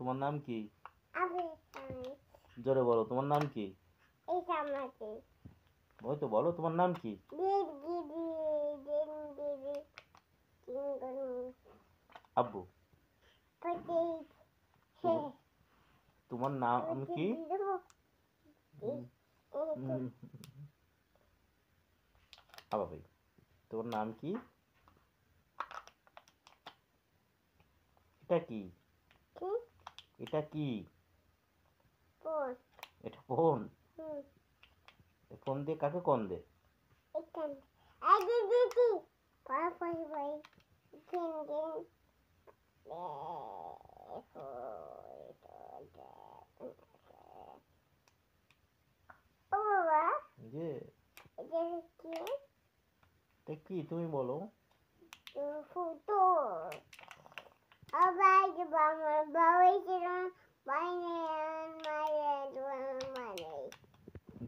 তোমার নাম কি? আমি জোরে বলো তোমার নাম কি? এই সামনে ওই তো বলো তোমার নাম কি? আব্বু তোমার নাম কি? আবার ভাই তোমার নাম কি? এটা কি? এটা কি? এটা ফোন। ফোন দিয়ে কাকে কোন দে? যে এটা কি তুমি বলো?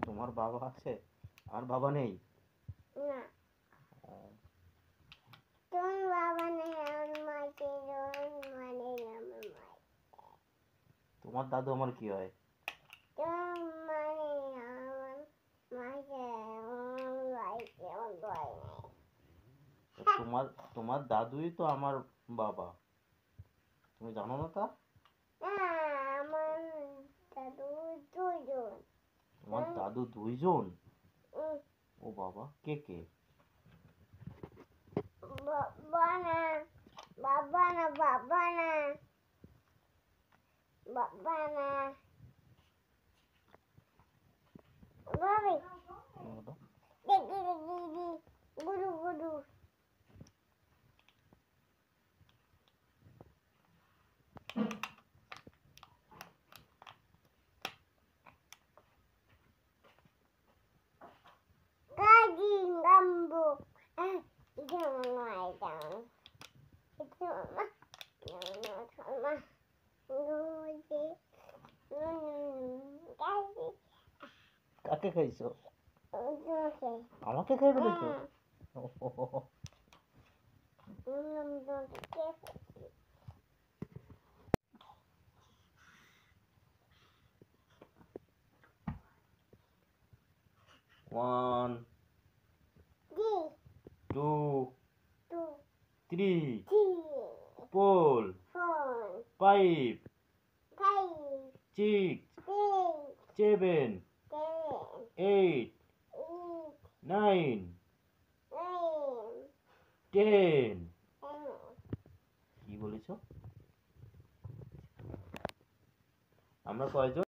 তোমার বাবা আছে? আমার বাবা নেই। তোমার দাদু আমার কি হয়? তোমার তোমার দাদুই তো আমার বাবা, তুমি জানো না তা? তোমার দাদু দুইজন? ও বাবা, কে কে? কাকে খাইছো? আমাকে খাই ফেলেছো? One, two, three, four, five, six, seven, 8, 9, 10. কি বলেছো? আমরা কয়জন?